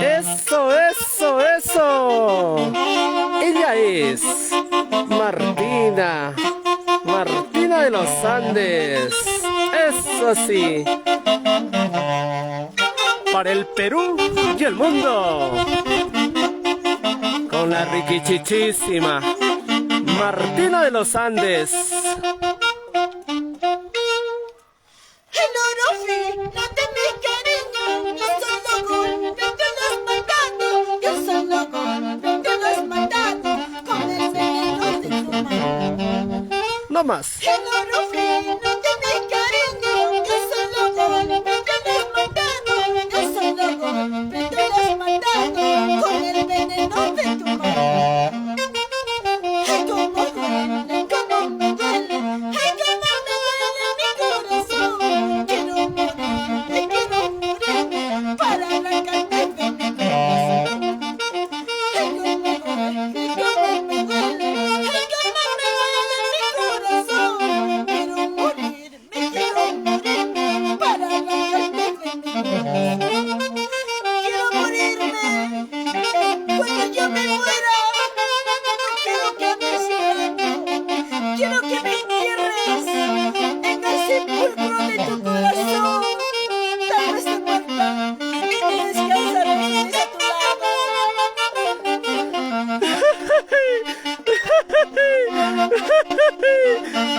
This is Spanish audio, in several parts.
Eso, eso, eso. Ella es Martina. Martina de los Andes. Eso sí. Para el Perú y el mundo. Con la riquichichísima Martina de los Andes. No más.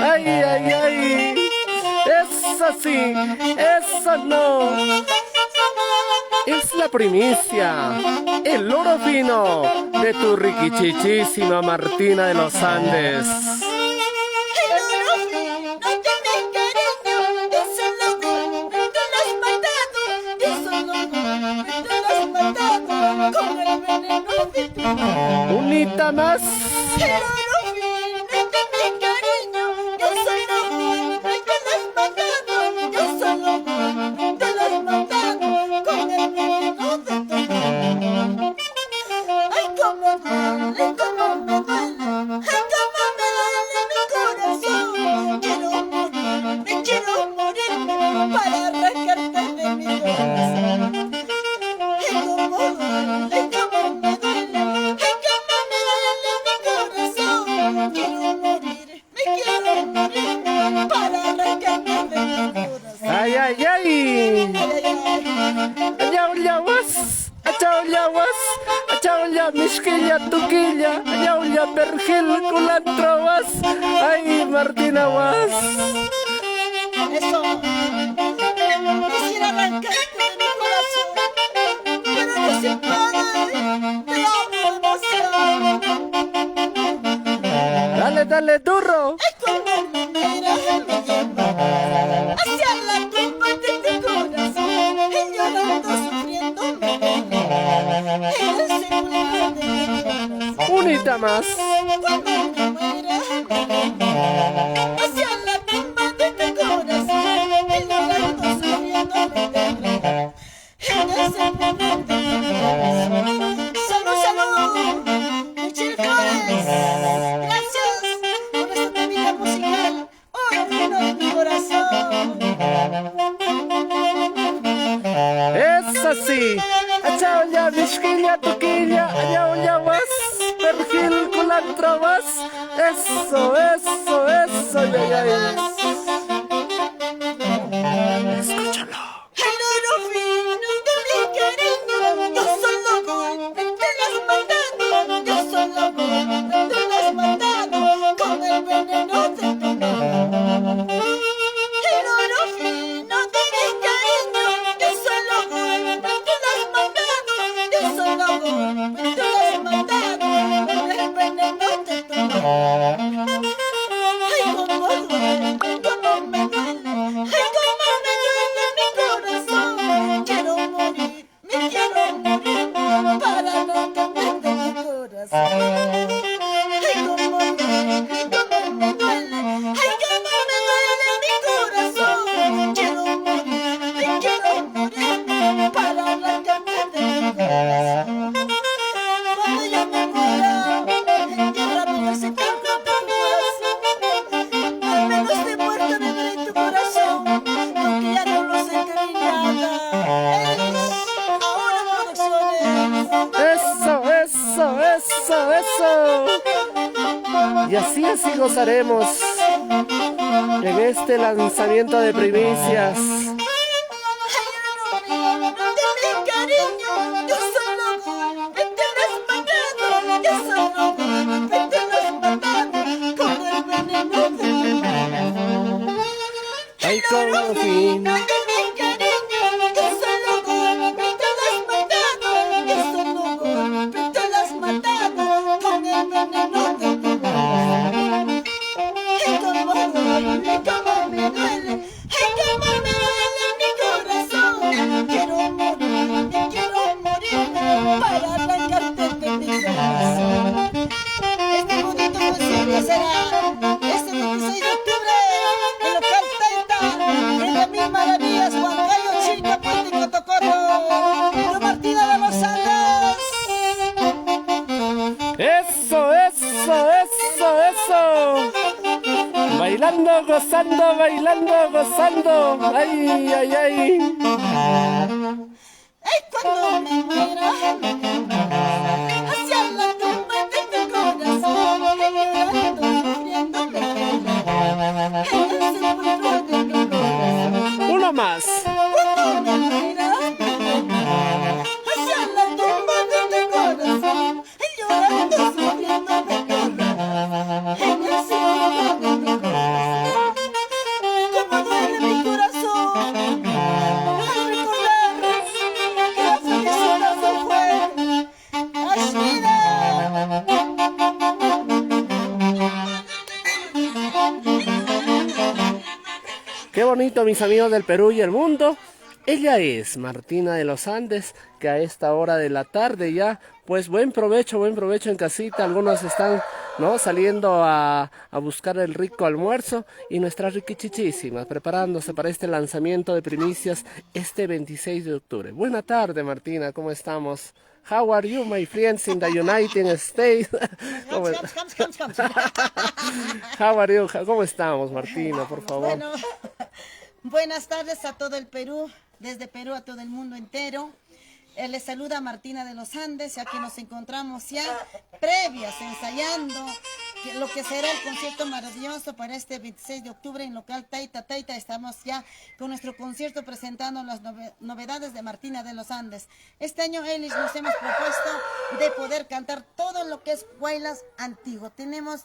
Ay, ay, ay. Eso sí, eso no. Es la primicia, el oro fino de tu riquichichísima Martina de los Andes. Unita más. Ay, ay, ay. Allá was, allá misquilla, tuquilla, allá pergel, culantro was. Ay, Martina was. Eso. Quisiera arrancarte de mi corazón, pero no se puede. Te amo demasiado. Dale, dale, duro. Es como me miras, me lleva hacia la tumba de tu corazón, y llorando, sufriendo, me duele. Eres el culpable de mi corazón. Unita más. Cuando me muera, me lleva hacia la tumba de tu corazón, y llorando, sufriendo, me duele. Eres el culpable de mi corazón. Salud, salud, chicos. Gracias por esta técnica musical. Oro fino de mi corazón. Es así. Allá misquilla, tuquilla, allá was, pergel, culantro was. Eso, eso, eso, ay, ay, ay. Escúchalo. El oro fino de mi cariño, yo solo golpe te lo has mandado, yo solo golpe te lo has mandado, con el veneno de tu amor. El oro fino de mi cariño, yo solo golpe te lo has mandado, yo solo golpe te lo has mandado, con el veneno de tu amor. Ay, cómo duele, cómo me duele, ay, cómo me eso. Y así gozaremos en este lanzamiento de primicias. Ay, como fin. Bailando, gozando. Ay, ay, ay. Ay, cuando me muera, hacia la tumba de tu corazón, llorando, sufriendo de pena, en el sepulcro de mi corazón. Uno más. Cuando me muera, hacia la tumba de tu corazón, llorando, sufriendo de pena, en el sepulcro de mi corazón. Como duele mi corazón al recordar que la felicidad se fue. ¡Ay, vida! Qué bonito, mis amigos del Perú y el mundo. Ella es Martina de los Andes, que a esta hora de la tarde ya, pues buen provecho en casita. Algunos están, ¿no?, saliendo a buscar el rico almuerzo, y nuestras riquichichísimas preparándose para este lanzamiento de primicias este 26 de octubre. Buena tarde, Martina, ¿cómo estamos? How are you, my friends in the United States? How are you? ¿Cómo estamos, Martina, por favor? Bueno, buenas tardes a todo el Perú, desde Perú a todo el mundo entero. Les saluda Martina de los Andes, ya que nos encontramos ya previas, ensayando lo que será el concierto maravilloso para este 26 de octubre en local Taita Taita. Estamos ya con nuestro concierto presentando las novedades de Martina de los Andes. Este año, Elish, nos hemos propuesto de poder cantar todo lo que es Huaylas antiguo. Tenemos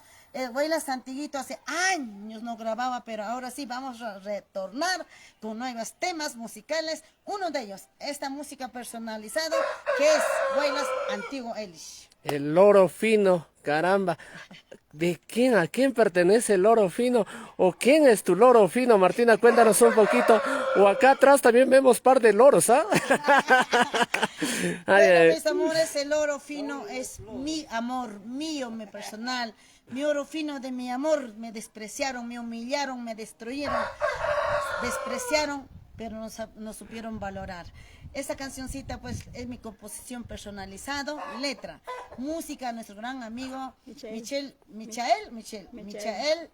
Huaylas antiguito, hace años no grababa, pero ahora sí vamos a retornar con nuevos temas musicales. Uno de ellos, esta música personalizada que es Huaylas antiguo, Elish. El loro fino, caramba. ¿De quién? ¿A quién pertenece el loro fino? ¿O quién es tu loro fino, Martina? Cuéntanos un poquito. O acá atrás también vemos par de loros, ¿ah? Bueno, mis amores, el loro fino es mi amor, mío, mi personal. Mi oro fino de mi amor. Me despreciaron, me humillaron, me destruyeron, despreciaron, pero no supieron valorar. Esta cancioncita pues es mi composición personalizado, letra, música, nuestro gran amigo Michael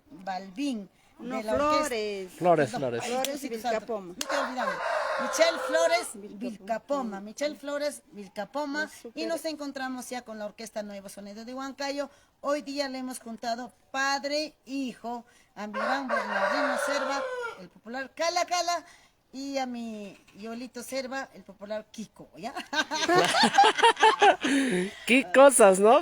Balvin. No, de la Flores. Flores Vilcapoma. Michel Flores Vilcapoma. Y nos encontramos ya con la Orquesta Nuevo Sonido de Huancayo. Hoy día le hemos juntado padre, hijo, a mi gran Bernardino Serva, el popular Cala Cala, y a mi Yolito Serva, el popular Kiko, ¿ya? ¡Qué cosas!, ¿no?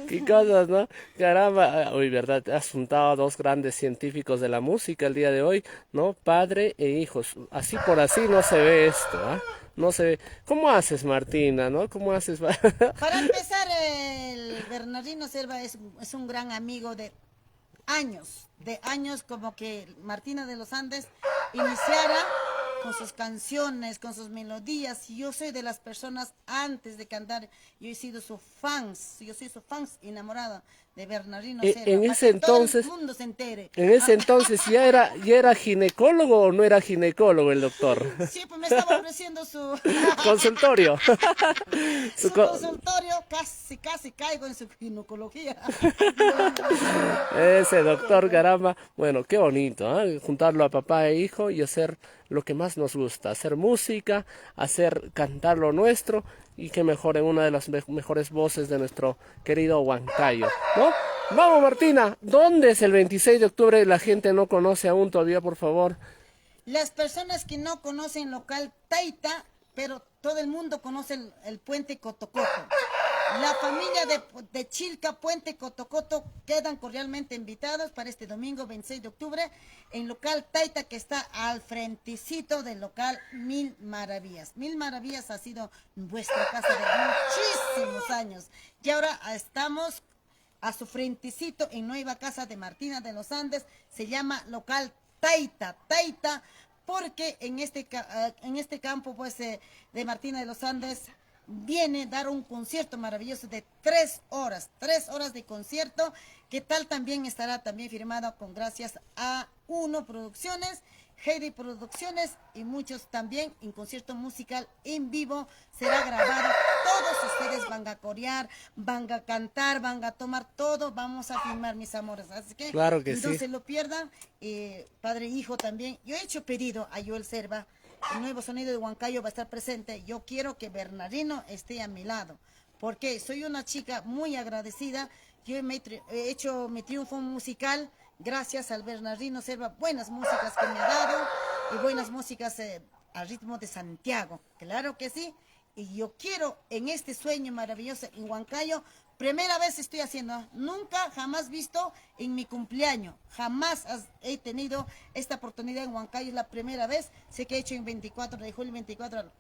¡Qué cosas!, ¿no? Caramba, hoy, ¿verdad? Has juntado a dos grandes científicos de la música el día de hoy, ¿no? Padre e hijos. Así por así no se ve esto, ¿ah? No se ve. ¿Cómo haces, Martina, no? ¿Cómo haces? Para empezar, el Bernardino Serva es un gran amigo de años, como que Martina de los Andes iniciara con sus canciones, con sus melodías. Yo soy de las personas, antes de cantar, yo he sido su fans, enamorada de Bernardino Serva. En ese entonces, todo el mundo se entere. En ese entonces, ¿ya era ginecólogo o no era ginecólogo el doctor? Sí, pues me estaba ofreciendo su consultorio. su consultorio, casi caigo en su ginecología. Ese doctor, caramba. Bueno, qué bonito, ¿eh? Juntarlo a papá e hijo y hacer lo que más más nos gusta, hacer música, hacer cantar lo nuestro y que mejor en una de las mejores voces de nuestro querido Huancayo, ¿no? Vamos Martina, ¿dónde es el 26 de octubre? La gente no conoce aún todavía, por favor. Las personas que no conocen local Taita, pero todo el mundo conoce el puente Cotocoto. La familia de Chilca, Puente Cotocoto, quedan cordialmente invitados para este domingo 26 de octubre en local Taita, que está al frentecito del local Mil Maravillas. Mil Maravillas ha sido nuestra casa de muchísimos años y ahora estamos a su frentecito en nueva casa de Martina de los Andes. Se llama local Taita, porque en este campo pues de Martina de los Andes viene a dar un concierto maravilloso de 3 horas de concierto, que tal también estará también firmado con gracias a Uno Producciones, Heidi Producciones y muchos también en concierto musical en vivo, será grabado, todos ustedes van a corear, van a cantar, van a tomar todo, vamos a filmar mis amores, así que, claro que no sí. se lo pierdan, padre e hijo también. Yo he hecho pedido a Joel Serva, el nuevo sonido de Huancayo va a estar presente. Yo quiero que Bernardino esté a mi lado, porque soy una chica muy agradecida. Yo he hecho mi triunfo musical gracias al Bernardino Serva, buenas músicas que me ha dado y buenas músicas al ritmo de Santiago, claro que sí. Y yo quiero en este sueño maravilloso en Huancayo, primera vez estoy haciendo, nunca, jamás visto en mi cumpleaños, jamás he tenido esta oportunidad en Huancayo, es la primera vez, sé que he hecho en 24 de julio, 24,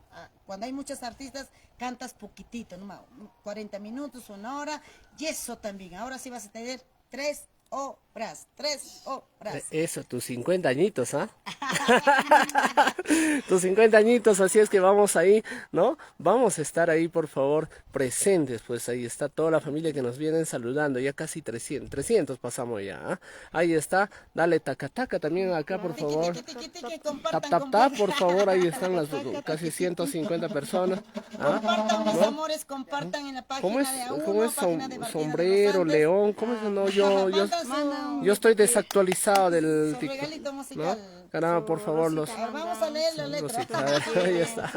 cuando hay muchos artistas, cantas poquitito, ¿no? 40 minutos, 1 hora, y eso también, ahora sí vas a tener 3 horas. Eso, tus 50 añitos, ¿ah? Tus 50 añitos, así es que vamos ahí, ¿no? Vamos a estar ahí, por favor, presentes, pues ahí está toda la familia que nos vienen saludando, ya casi 300 pasamos ya, ¿ah? Ahí está, dale taca también acá, por favor. Tap, por favor, ahí están las casi 150 personas. ¿Ah? Compartan, mis ¿no? amores, compartan en la página ¿Cómo es, de A1, cómo es página de Martina de los sombrero, Andes. león? ¿Cómo es? No, yo estoy desactualizado del Su TikTok, regalito ¿no? musical. Caramba, por favor, los... A ver, vamos a leer la letra. Rosita, a ver, ahí está.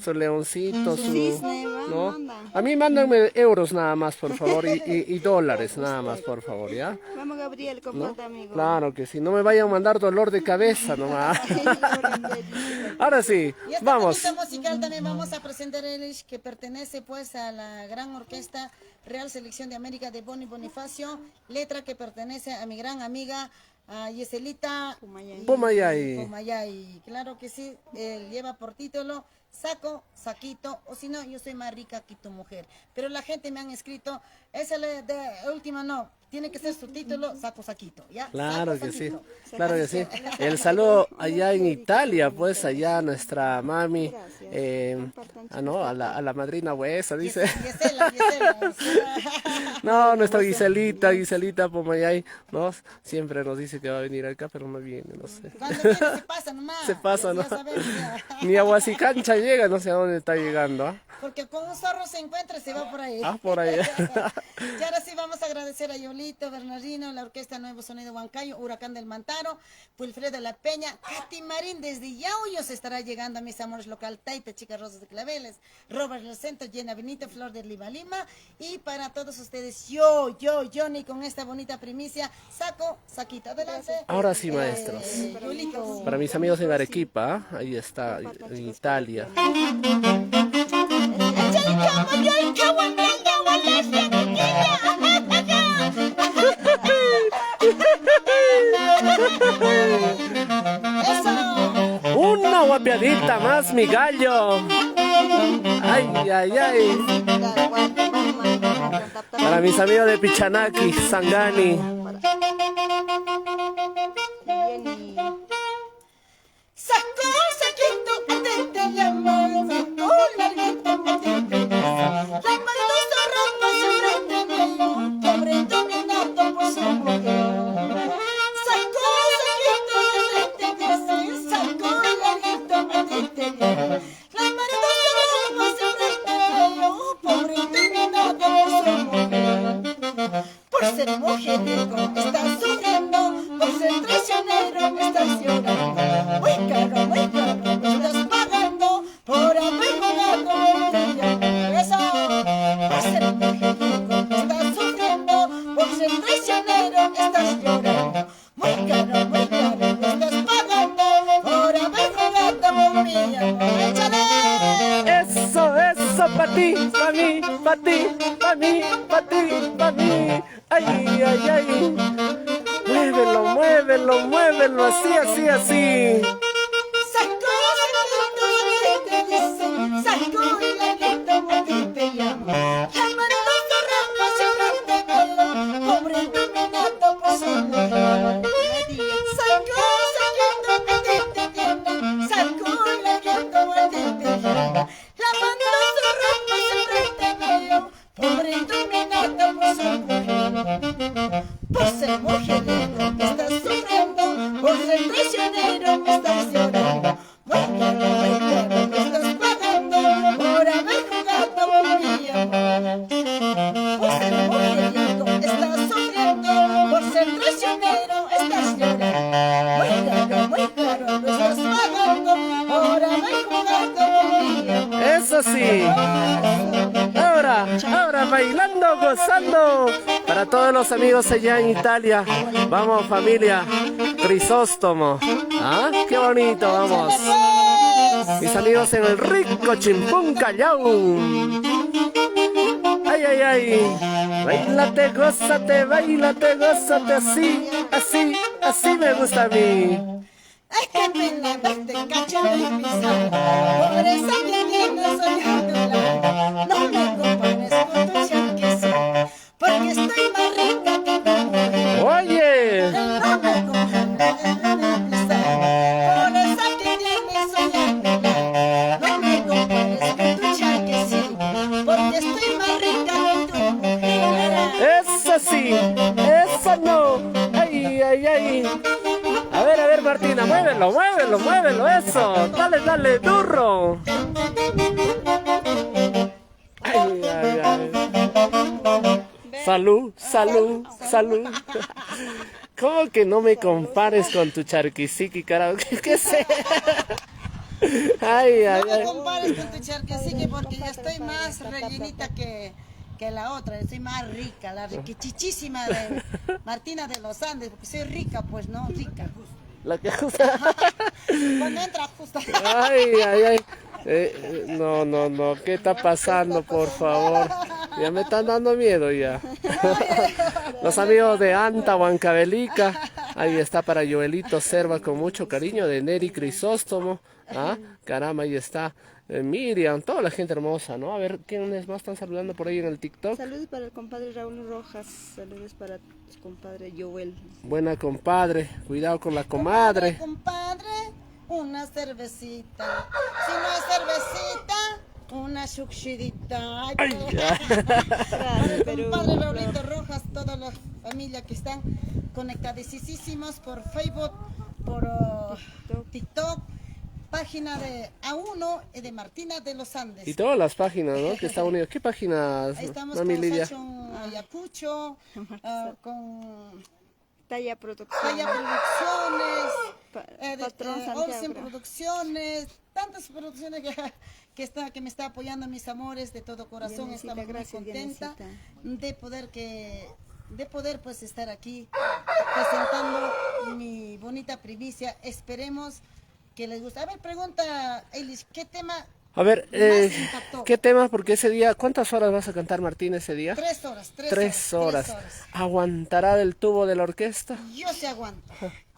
Su leoncito, su... cisne, ¿no? manda. A mí mándenme euros nada más, por favor, y dólares nada más, por favor, ¿ya? Vamos, Gabriel, ¿No? comparte, amigo. Claro que sí, no me vayan a mandar dolor de cabeza nomás. Ahora sí, Y esta vamos. bonita musical también vamos a presentar Elish, que pertenece pues a la gran orquesta Real Selección de América de Bonnie Bonifacio, letra que pertenece a mi gran amiga Yeselita Pumayay. Claro que sí, él lleva por título Saco, Saquito, o si no, yo soy más rica que tu mujer. Pero la gente me han escrito, esa de última no, tiene que ser su título, Saco, Saquito, ¿ya? Claro Saco, que sí, Saquito. claro que sí. El saludo allá en Italia, pues allá nuestra mami, ¿no? A la madrina Huesa, dice. Gisela. No, nuestra Giselita Pomayay, ¿no? Siempre nos dice que va a venir acá, pero no viene, no sé. Cuando viene se pasa nomás. Se pasa, ¿no? Ya sabemos, ya. Ni a Huasicancha llega, no sé a dónde está llegando, ¿ah? Porque con un zorro se encuentra y se va por ahí. Ah, por ahí. Y ahora sí vamos a agradecer a Yolito, Bernardino, la Orquesta Nuevo Sonido Huancayo, Huracán del Mantaro, Wilfredo La Peña, Katy Marín desde Yauyos estará llegando a mis amores local Taita, Chicas Rosas de Claveles, Robert Recento, Jenna Benito, Flor de Lima, y para todos ustedes, Johnny, con esta bonita primicia, Saquito, adelante. Ahora sí, maestros. Yolito. Para mis amigos en Arequipa, ¿ah? Ahí está, en Italia. Una guapiadita más, mi gallo. Ay. Para mis amigos de Pichanaki, Sangani. Saco, saquito, atente la mano, saco, larguito, atente la mano, su ropa sobre el león, pobre dominado por su mujer. Saco, saquito, atente saco, larguito, atente la mano, su ropa sobre el león, pobre dominado por su mujer. Por ser mujeriego estás sufriendo, por ser traicionero estás llorando. Muy caro, pa' ti, pa' mí, pa' ti, pa' mí, pa' ti, pa' mí. Ay, ay, ay. Muévelo, muévelo, muévelo, así, así, así. Sacó el te dice, sacó el grito te llama. Llamando tu rapa siempre te veo, pobre terminato por su mujer. Sacó te llama, sacó el grito te llama. Lavando tu rapa siempre te veo, pobre terminato por su mujer. Por ser mujerero me estás sufriendo, por ser traicionero me estás llorando. Bueno, me estás pagando por haber jugado con mi amor. Por ser mujerero estás sufriendo, por ser traicionero estás llorando. Muy caro, me estás pagando por haber jugado con mi amor. Eso sí. Ahora bailando, gozando. Para todos los amigos allá en Italia. Vamos, familia. Crisóstomo. ¿Ah? Qué bonito, vamos. Mis amigos en el rico Chimpún Callao. Ay, ay, ay. Bailate, gózate así, así, así me gusta a mí. Ay, qué pena verte cachando y pisando. Pobreza que tienes soy a tu lado. No me compares con tu charquecito, porque estoy más rica que tu mujer. Oye. No me compares con pisando. Pobreza que tienes soy a tu lado. No me compares con tu charquecito, porque estoy más rica que tu mujer. Eso sí, eso no. Ay, ay, ay. A ver, Martina, muévelo, muévelo, muévelo, eso. Dale, dale, duro. Ay, ay, ay. Salud, salud, salud. ¿Cómo que no me compares con tu charquisiqui, carajo? ¿Qué sé? Ay, ay, No me ay. compares con tu charquesique porque yo estoy más rellenita que la otra, estoy más rica, la riquichichísima de Martina de los Andes, porque soy rica, pues no, rica. La que gusta. Cuando entra justo. Ay, ay, ay. No, ¿qué está pasando, por favor? Ya me están dando miedo ya. Los amigos de Anta, Huancavelica. Ahí está para Joelito Serva con mucho cariño, de Neri Crisóstomo. ¿Ah? Caramba, ahí está. Miriam, toda la gente hermosa, ¿no? A ver, ¿quiénes más están saludando por ahí en el TikTok? Saludos para el compadre Raúl Rojas, saludos para el compadre Joel. Buena compadre, cuidado con la comadre. Compadre, una cervecita. Si no es cervecita, una chuchidita. Ay, Ay, ya. Gracias, compadre Raulito Rojas, toda la familia que están conectadísimos por Facebook, por TikTok. Página de A1 de Martina de los Andes. Y todas las páginas, ¿no? Que están unidas. ¿Qué páginas, Ahí estamos mami con Lidia? Fashion Ayacucho, con Talla Producción, Talla Producciones, Patrón Olsen Santiago. Producciones, tantas producciones que me está apoyando, mis amores, de todo corazón. Dianesita, Estamos muy gracias, contenta Dianesita. de poder pues estar aquí presentando mi bonita primicia. Esperemos que les guste. A ver, pregunta, Eilish, ¿qué tema? A ver, Más impactó. ¿qué tema? Porque ese día, ¿cuántas horas vas a cantar, Martín, ese día? 3 horas. 3 horas. ¿Aguantará del tubo de la orquesta? Yo se aguanto.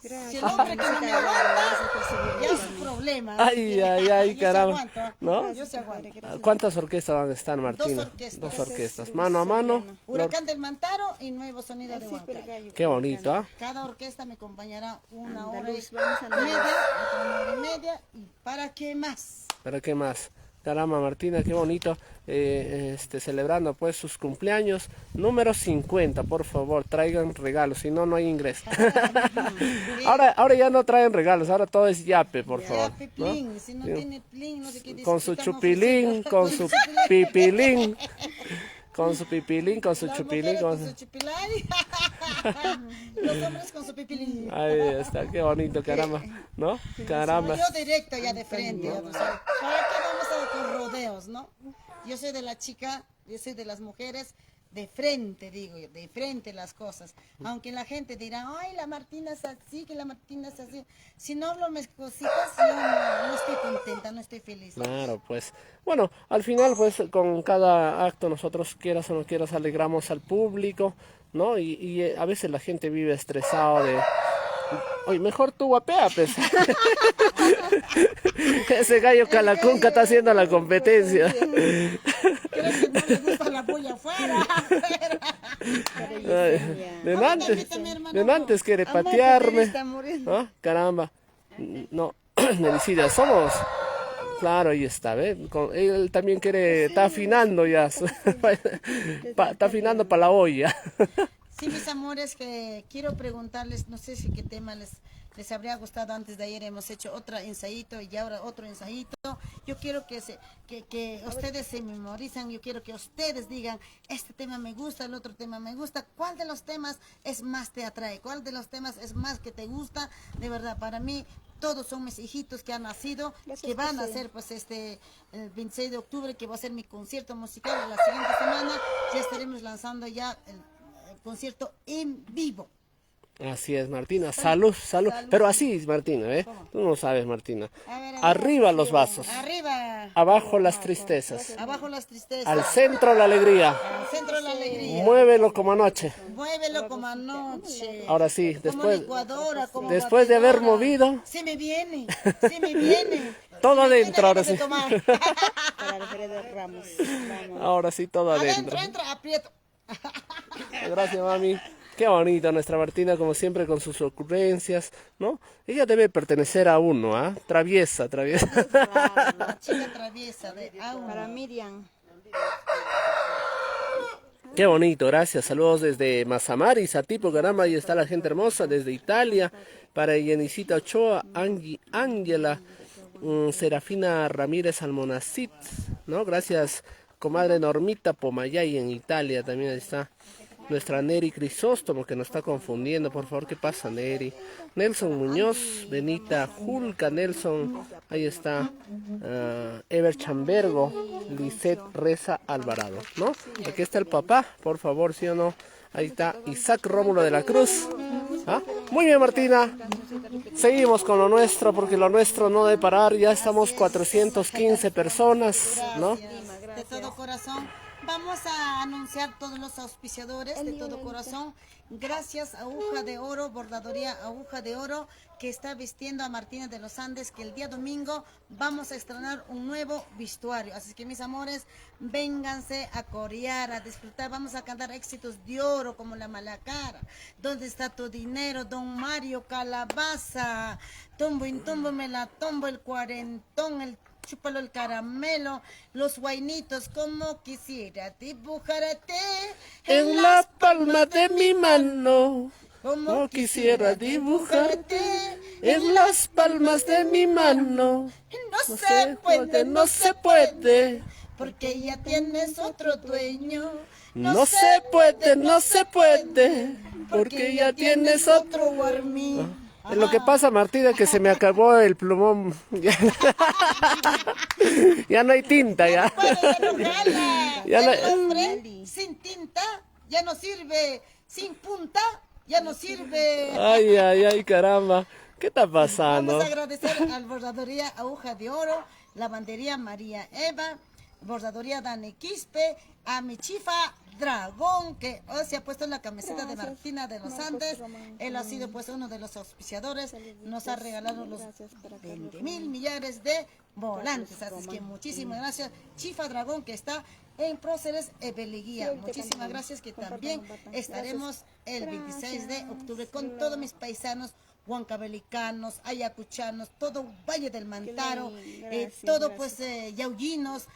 Gracias. Si el hombre que no me aguanta, ya es su problema. Ay, ay, ay, Yo se caramba. aguanto. ¿No? Yo se aguanto. ¿Cuántas orquestas van a estar, Martina? orquestas. Dos orquestas. Mano a mano. Huracán del Mantaro y Nuevo Sonido de Así, Huancayo. Pelgayo. Qué bonito, ¿ah? Cada orquesta me acompañará una hora y Andaluz, vamos a Andaluz. media, otra una hora y media. ¿Y para qué más? ¿Pero qué más? Caramba, Martina, qué bonito. Celebrando pues sus cumpleaños. Número 50, por favor, traigan regalos, si no, no hay ingreso. ahora ya no traen regalos, ahora todo es yape, por favor. Ya, ¿no? piplín, si no tiene plin, no sé qué dice. Con su chupilín, con su pipilín. Con su pipilín, con su Las chupilín. mujeres Con con su... su chupilay. Los hombres con su pipilín. Ahí está, qué bonito, caramba, ¿no? Caramba. Yo directo ya de frente, ya no sé. ¿Para qué vamos a con rodeos, no? Yo soy de la chica, yo soy de las mujeres de frente, digo yo, de frente las cosas. Aunque la gente dirá, ay, la Martina es así, que la Martina es así. Si no hablo mis cositas, yo no estoy contenta, no estoy feliz. Claro, pues. Bueno, al final, pues, con cada acto nosotros, quieras o no quieras, alegramos al público, ¿no? Y a veces la gente vive estresado de... Oye, mejor tú guapea, pues. Ese gallo calacunca está haciendo la competencia. Creo que no le gusta la bulla afuera. De antes quiere patearme. ¿Ah? Caramba. No, Nelicida, somos. Claro, ahí está, ¿ves? Él también quiere, está afinando ya. Está afinando para la olla. Sí, mis amores, que quiero preguntarles, no sé si qué tema les habría gustado. Antes de ayer hemos hecho otro ensayito y ahora otro ensayito. Yo quiero que ustedes se memorizan, yo quiero que ustedes digan, este tema me gusta, el otro tema me gusta. ¿Cuál de los temas es más te atrae? ¿Cuál de los temas es más que te gusta? De verdad, para mí, todos son mis hijitos que han nacido, que van a hacer pues el 26 de octubre, que va a ser mi concierto musical. La siguiente semana ya estaremos lanzando ya el concierto en vivo. Así es, Martina. Salud, salud. Pero así es, Martina, ¿eh? Tú no sabes, Martina. Arriba los vasos. Arriba. Abajo las tristezas. Abajo las tristezas. Al centro la alegría. Al centro la alegría. Muévelo como anoche. Muévelo como anoche. Ahora sí, Como licuadora, como después de haber batidora. movido. Se me viene, se me viene. Todo adentro, ahora sí. Para Alfredo Ramos. Vamos. Ahora sí, todo adentro. Entra, aprieto. Gracias, mami. Qué bonita nuestra Martina, como siempre, con sus ocurrencias, ¿no? Ella debe pertenecer a uno, ¿ah? Traviesa. Claro, la chica traviesa de A1. Para Miriam. Qué bonito, gracias. Saludos desde Mazamari, Satipo, caramba, ahí está la gente hermosa, desde Italia, para Yenicita Ochoa, Ángela, Serafina Ramírez Almonacid, ¿no? Gracias, comadre Normita Pomayay en Italia, también ahí está. Nuestra Neri Crisóstomo, que nos está confundiendo, por favor, ¿qué pasa, Neri? Nelson Muñoz, Benita Julca, Nelson, ahí está, Ever Chambergo, Lisette Reza Alvarado, ¿no? Aquí está el papá, por favor, ¿sí o no? Ahí está Isaac Rómulo de la Cruz. ¿Ah? Muy bien, Martina. Seguimos con lo nuestro, porque lo nuestro no debe parar. Ya estamos 415 personas, ¿no? De todo corazón. Vamos a anunciar todos los auspiciadores de todo corazón. Gracias a Aguja de Oro, bordadoría Aguja de Oro, que está vistiendo a Martina de los Andes, que el día domingo vamos a estrenar un nuevo vestuario. Así que, mis amores, vénganse a corear, a disfrutar. Vamos a cantar éxitos de oro como La Mala Cara, ¿Dónde está tu dinero? Don Mario Calabaza, Tumbo in tumbo me la tombo, el cuarentón, el chúpalo el caramelo, los guainitos, como quisiera dibujarte en las palmas de mi mano, como quisiera dibujarte en las palmas de mi mano. No se puede, no se puede, porque ya tienes otro dueño. no se puede, porque ya tienes otro. guarmín. Lo que pasa, Martina, que se me acabó el plumón. Ya no hay tinta, ya. Ya no sin tinta, ya no sirve. Sin punta, ya no sirve. Ay, caramba. ¿Qué está pasando? Vamos a agradecer al bordadoría Aguja de Oro, lavandería María Eva, bordadoría Dani Quispe, a mi chifa Dragón, que hoy se ha puesto en la camiseta de Martina de los Andes. Él ha sido pues uno de los auspiciadores, nos ha regalado los 20.000 millares de volantes. Así que muchísimas gracias, Chifa Dragón, que está en Próceres Ebeleguía. Muchísimas gracias, que también estaremos el 26 de octubre con todos mis paisanos huancavelicanos, ayacuchanos, todo Valle del Mantaro, todo pues yaullinos.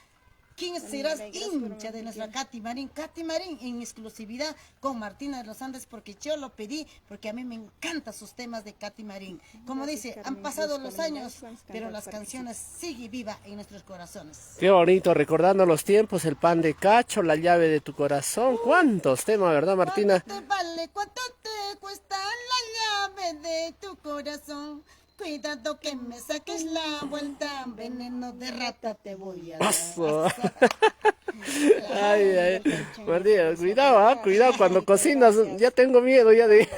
¿Quién serás hincha de nuestra Katy Marín? Katy Marín en exclusividad con Martina de los Andes, porque yo lo pedí, porque a mí me encantan sus temas de Katy Marín. Como dice, han pasado los años, pero las canciones siguen vivas en nuestros corazones. Qué bonito, recordando los tiempos, el pan de cacho, la llave de tu corazón. ¿Cuántos temas, verdad, Martina? ¿Cuánto te vale? ¿Cuánto te cuesta la llave de tu corazón? Cuidado que me saques la vuelta, veneno de rata te voy a dar. Paso. Ay, Martina, cuidado, cuando cocinas, ya tengo miedo ya de...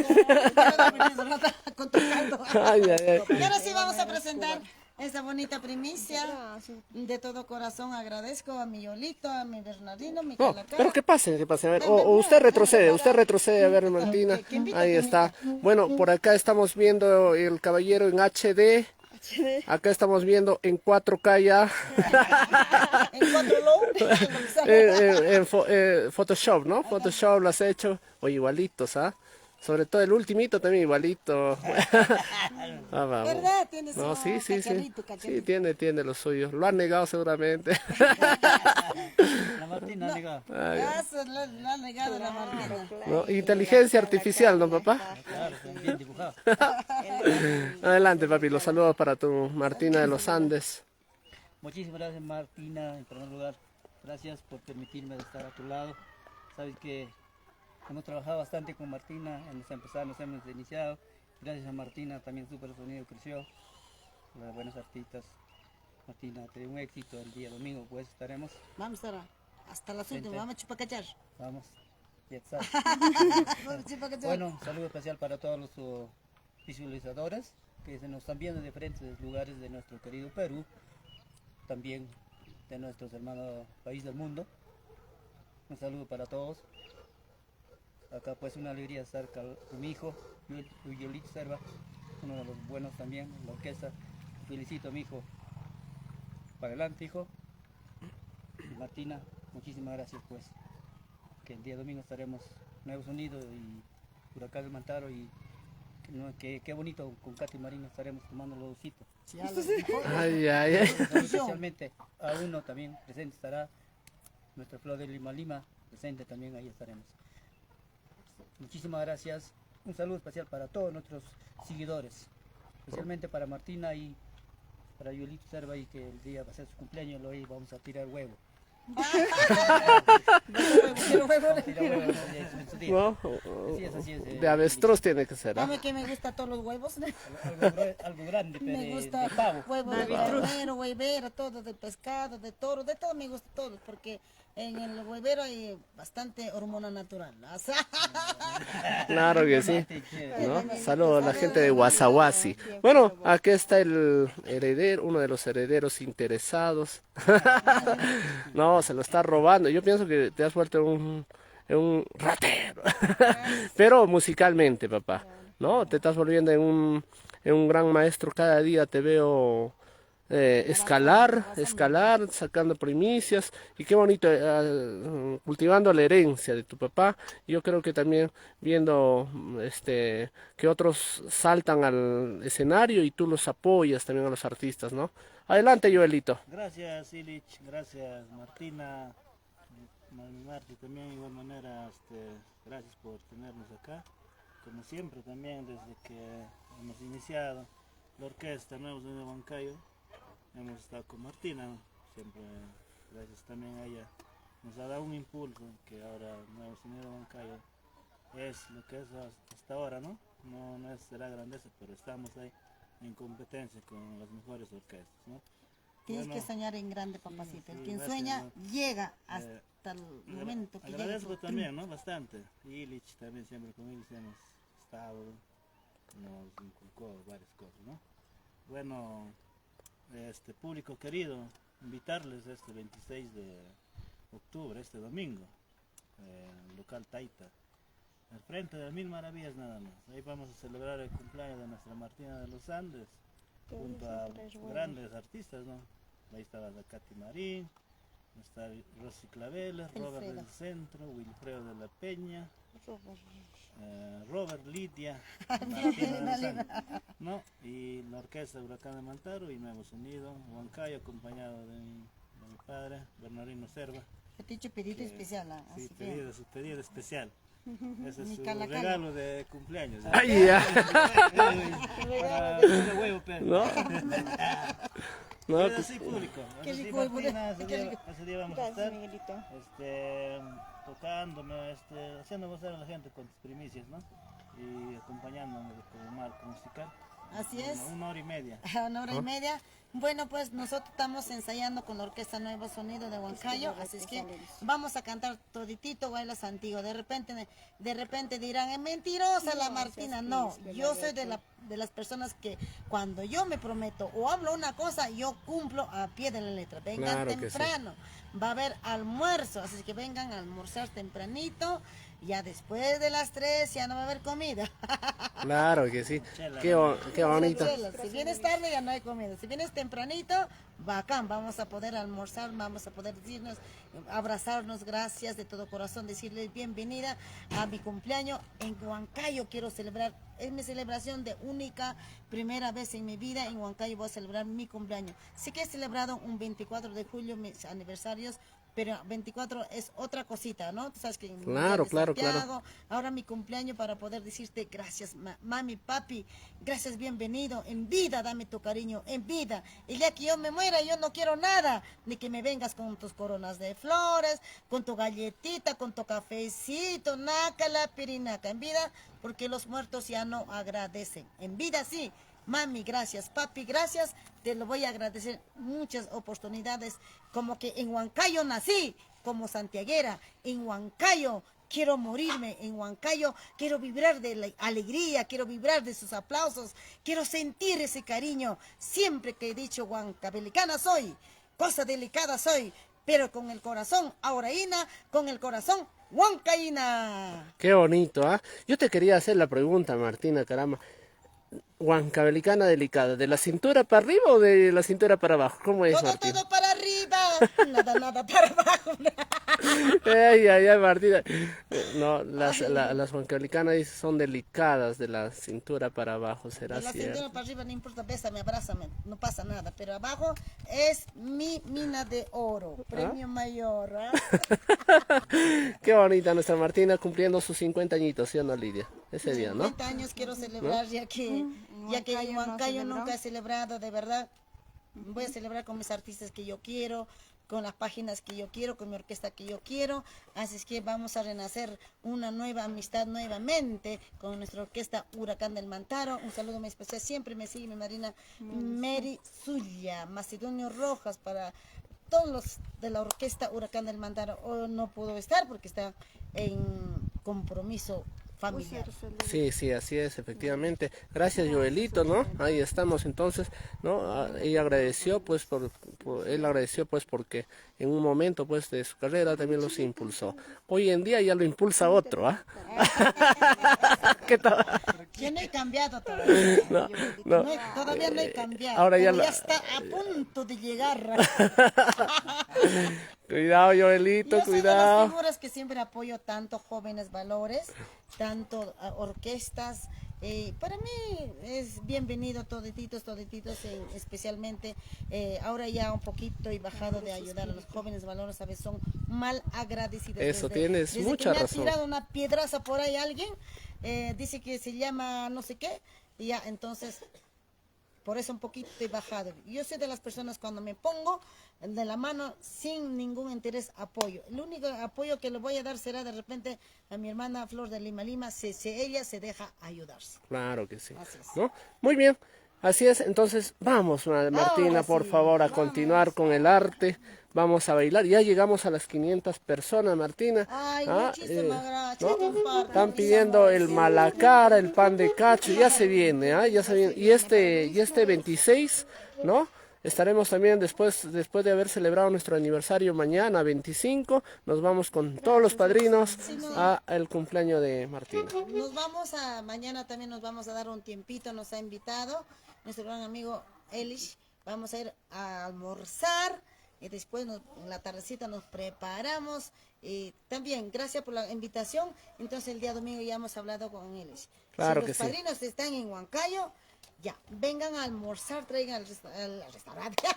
Con tu caldo. Ay, ay, ay. Y ahora sí vamos a presentar esta bonita primicia. De todo corazón agradezco a mi Yolito, a mi Bernardino, mi No, Calacara. pero que pase, que pase. A ver, o usted retrocede, a ver, Martina. Ahí está. Bueno, por acá estamos viendo el caballero en HD. Acá estamos viendo en 4K ya. En 4 low. Photoshop, ¿no? Photoshop lo has hecho. O igualitos, ¿ah? Sobre todo el ultimito también igualito. Ah, vamos. ¿Verdad? Tiene su No, sí, sí, sí. cacharrito, Sí, cacharrito. tiene lo suyo. Lo han negado seguramente. La Martina, amiga. Eso la ha negado la Martina. ¿No? Inteligencia artificial, ¿no, papá? Claro, bien dibujado. Adelante, papi. Los saludos para tu Martina de los Andes. Muchísimas gracias, Martina, en primer lugar. Gracias por permitirme estar a tu lado. Sabes que hemos trabajado bastante con Martina, hemos empezado, nos hemos iniciado. Gracias a Martina también Super Sonido creció. Las buenas artistas. Martina, te dio un éxito el día domingo, pues estaremos. Vamos ahora. Hasta las últimas. Vente. Vamos a chupacachar. Vamos. Ya está. Vamos a chupacachar. Bueno, un saludo especial para todos los visualizadores que se nos están viendo de diferentes lugares de nuestro querido Perú, también de nuestros hermanos país del mundo. Un saludo para todos. Acá pues una alegría estar con mi hijo, Yolito Serva, uno de los buenos también, la orquesta. Felicito a mi hijo. Para adelante, hijo. Y Martina, muchísimas gracias pues. Que el día domingo estaremos Nuevos Unidos y Huracán del Mantaro y no, qué bonito con Katy Marina estaremos tomando los dositos. Sí, ya lo dijo. Ay, ay, ay. Especialmente a uno también presente estará nuestra Flor de Lima Lima, presente también ahí estaremos. Muchísimas gracias. Un saludo especial para todos nuestros seguidores, especialmente para Martina y para Yolito Serva y que el día va a ser su cumpleaños, hoy vamos a tirar huevo. Quiero huevo. Vamos a tirar huevo en su día. ¿No? Así es, De avestruz tiene que ser, ¿ah? Dame que me gusta todos los huevos. algo grande, pero Me de gusta pavo. huevo de carnero, huevera, todo, de pescado, de toro, de todo me gusta todo, porque en el huevero hay bastante hormona natural. O sea, Claro que sí. ¿No? Saludos a la gente de Guasaguasi. Bueno, aquí está el heredero, uno de los herederos interesados. No, se lo está robando. Yo pienso que te has vuelto un ratero. Pero musicalmente, papá. ¿No? Te estás volviendo en un gran maestro. Cada día te veo escalar, sacando primicias. Y qué bonito, cultivando la herencia de tu papá. Yo creo que también viendo que otros saltan al escenario y tú los apoyas también a los artistas, ¿no? Adelante, Joelito. Gracias Ilich, gracias Martina, Marti también de igual manera, gracias por tenernos acá, como siempre también desde que hemos iniciado la orquesta Nuevos Unidos de Huancayo, hemos estado con Martina, siempre gracias también a ella, nos ha dado un impulso que ahora Nuevos Unidos de Huancayo es lo que es hasta ahora, ¿no? No es de la grandeza, pero estamos ahí en competencia con las mejores orquestas, ¿no? tienes Bueno, que soñar en grande, papacito. El sí, quien gracias, sueña ¿no? llega hasta el momento que llega. Agradezco también, ¿no? Bastante. Ilich también siempre con Ilich hemos estado, nos inculcó varias cosas, ¿no? Bueno, público querido, invitarles este 26 de octubre, este domingo, local Taita, al frente de Mil Maravillas nada más. Ahí vamos a celebrar el cumpleaños de nuestra Martina de los Andes, junto a grandes artistas, ¿no? Ahí estaba la Katy Marín, está Rosy Claveles, Robert Wilfredo. del Centro, Wilfredo de la Peña, Robert Lidia, Martina de los Andes, ¿no? Y la orquesta Huracán de Mantaro y Nuevos Unidos, Huancayo, acompañado de mi padre, Bernardino Serva. Te he dicho pedido que- especial, Sí, así que su pedido especial. Ese es Mi su cala, cala. regalo de cumpleaños. Ay, ya. Para de huevo, pero. ¿No? No, Es así público. Qué Es así, rico, Martina, qué rico. ese día vamos a estar tocándome, haciendo gozar a la gente con tus primicias, ¿no? Y acompañándome como marco musical. Así es. 1 hora y media. Una hora y media. Bueno, pues nosotros estamos ensayando con la Orquesta Nuevo Sonido de Huancayo, así es que vamos a cantar toditito Bailas Antiguo. De repente dirán, es mentirosa la Martina. No, yo soy de las personas que cuando yo me prometo o hablo una cosa, yo cumplo a pie de la letra. Vengan Claro que sí. temprano, va a haber almuerzo, así que vengan a almorzar tempranito. Ya después de las 3 ya no va a haber comida. Claro que sí. Qué bonito. Si vienes tarde ya no hay comida. Si vienes tempranito, bacán. Vamos a poder almorzar, vamos a poder decirnos, abrazarnos, gracias de todo corazón, decirles bienvenida a mi cumpleaños en Huancayo. Quiero celebrar, es mi celebración de única, primera vez en mi vida. En Huancayo voy a celebrar mi cumpleaños. Sí que he celebrado un 24 de julio mis aniversarios, pero 24 es otra cosita, ¿no? Tú sabes que en Claro. ahora mi cumpleaños para poder decirte gracias, mami, papi, gracias, bienvenido, en vida dame tu cariño, en vida. El día que yo me muera, yo no quiero nada, ni que me vengas con tus coronas de flores, con tu galletita, con tu cafecito, nácala, pirinaca, en vida, porque los muertos ya no agradecen. En vida sí. Mami, gracias. Papi, gracias. Te lo voy a agradecer muchas oportunidades. Como que en Huancayo nací, como santiaguera. En Huancayo quiero morirme. En Huancayo quiero vibrar de la alegría, quiero vibrar de sus aplausos. Quiero sentir ese cariño. Siempre que he dicho huancabelicana soy, cosa delicada soy, pero con el corazón auraína, con el corazón huancaína. Qué bonito, ¿ah? Yo te quería hacer la pregunta, Martina, caramba. Huancabelicana delicada, ¿de la cintura para arriba o de la cintura para abajo? ¿Cómo es, Martina? Todo para arriba, nada para abajo. Ay, Martina. No, las huancabelicanas son delicadas de la cintura para abajo, ¿será De la cierto? cintura para arriba no importa, bésame, abrázame, no pasa nada, pero abajo es mi mina de oro, premio mayor. ¿Ah? Qué bonita nuestra Martina cumpliendo sus 50 añitos, ¿sí o no, Lidia? Ese día, ¿no? 50 años quiero celebrar, ya que en Huancayo nunca he celebrado, de verdad. Voy a celebrar con mis artistas que yo quiero, con las páginas que yo quiero, con mi orquesta que yo quiero. Así es que vamos a renacer una nueva amistad nuevamente con nuestra orquesta Huracán del Mantaro. Un saludo muy especial. Siempre me sigue mi madrina Mary Zulia, Macedonio Rojas, para todos los de la orquesta Huracán del Mantaro. Hoy no pudo estar porque está en compromiso familiar. Sí, así es, efectivamente. Gracias, Joelito, ¿no? Ahí estamos, entonces, ¿no? Ella agradeció, pues, él agradeció, pues, porque en un momento, pues, de su carrera también los impulsó. Hoy en día ya lo impulsa otro, ¿ah? ¿Qué tal? Yo no he cambiado todavía. No. Todavía no he cambiado. Ahora ya pero la- ya está a punto de llegar. Cuidado, Joelito, Yo soy de cuidado. las figuras que siempre apoyo tanto jóvenes valores, tanto orquestas. Para mí es bienvenido todititos, especialmente ahora ya un poquito y bajado de ayudar a los jóvenes valores, a veces son mal agradecidos. Eso, tienes desde mucha que me razón. ha tirado una piedraza por ahí alguien, dice que se llama no sé qué, y ya, entonces por eso un poquito he bajado. Yo soy de las personas cuando me pongo de la mano sin ningún interés apoyo. El único apoyo que le voy a dar será de repente a mi hermana Flor de Lima, si ella se deja ayudarse. Claro que sí, Así es. ¿no? Muy bien, así es, entonces vamos, Martina, Ahora por sí, favor, a vamos. continuar con el arte. Vamos a bailar, ya llegamos a las 500 personas, Martina. Ay, Ah, muchísimas gracias, ¿no? compadre. Están pidiendo el malacara, el pan de cacho, ya se viene, ¿ah? Ya se viene. Y este 26, ¿no? Estaremos también después de haber celebrado nuestro aniversario mañana, 25, nos vamos con todos los padrinos a el cumpleaños de Martina. Nos vamos mañana también nos vamos a dar un tiempito, nos ha invitado nuestro gran amigo Elish. Vamos a ir a almorzar y después en la tardecita nos preparamos. También, gracias por la invitación. Entonces el día domingo ya hemos hablado con Elish. Claro si que los sí. padrinos están en Huancayo, ya, vengan a almorzar, traigan al restaurante,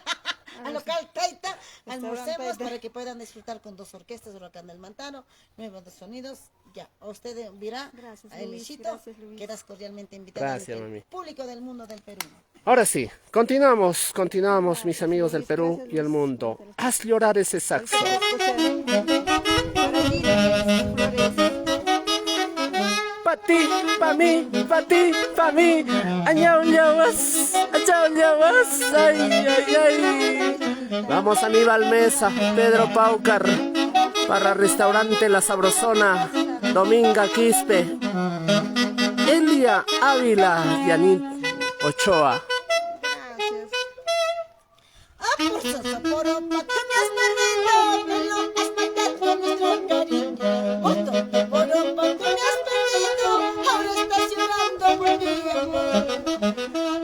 al local Taita, almorcemos para que puedan disfrutar con dos orquestas, Huracán del Mantaro, Nuevos de Sonidos. Ya, a usted dirá, Gracias, a Luis, Elishito, gracias, Luis. quedas cordialmente invitado Gracias, ante el mami. público del mundo del Perú. Ahora sí, continuamos, mis amigos del Perú y el mundo. Haz llorar ese saxo. Para mí, Flores. Pati. ti, pa' mí, pa' ti, pa' mí. Añau, ñauas, achau, ñauas, ay, ay, ay. Vamos Aníbal Mesa, Pedro Paucar, para Restaurante La Sabrosona, Dominga Quispe, Elia Ávila, Yanit Ochoa. Por Sosoporopa que me has perdido, me lo has matado nuestro cariño. Por Sosoporopa que me has perdido, ahora estás llorando por mi amor.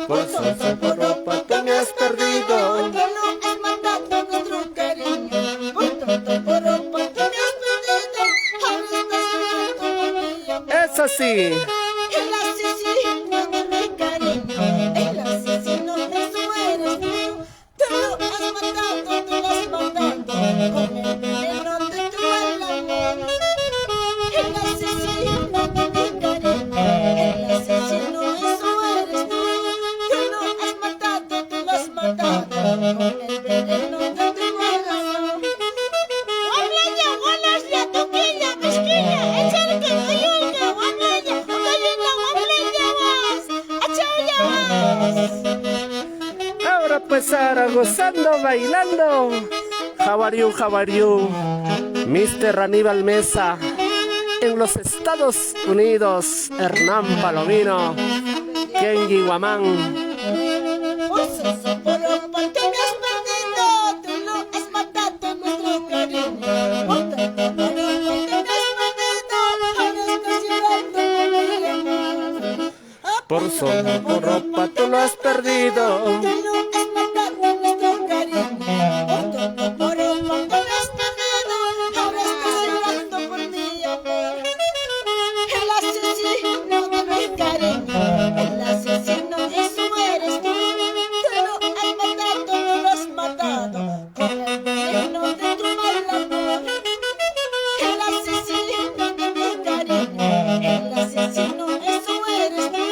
Por Sosoporopa que me has perdido, me lo has matado nuestro cariño. Por Sosoporopa que me has perdido, ahora estás llorando por mi amor. eso sí. El asesino de mi cariño, el asesino eso eres tú. Te lo has matado, te lo has matado con el veneno de tu mal amor. El asesino de mi cariño, el asesino eso eres tú. Te lo has matado, te lo has matado con el veneno de tu mal amor. Guamlaya, gualasya, tuquilla, pesquilla, échale que no yolga, guamlaya, guamlaya, guamlaya vas, achau ya vas. Ahora pues ahora gozando, bailando. How are you, Mr. Aníbal Mesa. En los Estados Unidos, Hernán Palomino, Kenji Guamán. Por Sosoporopa te me has perdido, te lo has matado nuestro cariño. Por Sosoporopa te me has perdido, ahora estás llorando por mi amor. Por Sosoporopa tú lo has perdido. Te lo has matado nuestro cariño. Por Sosoporopa te me has perdido, ahora estás llorando por mi amor. El asesino de mi cariño, el asesino eso eres tú. Te lo has matado, te lo has matado con el veneno de tu mal amor. El asesino de mi cariño, el asesino eso eres tú.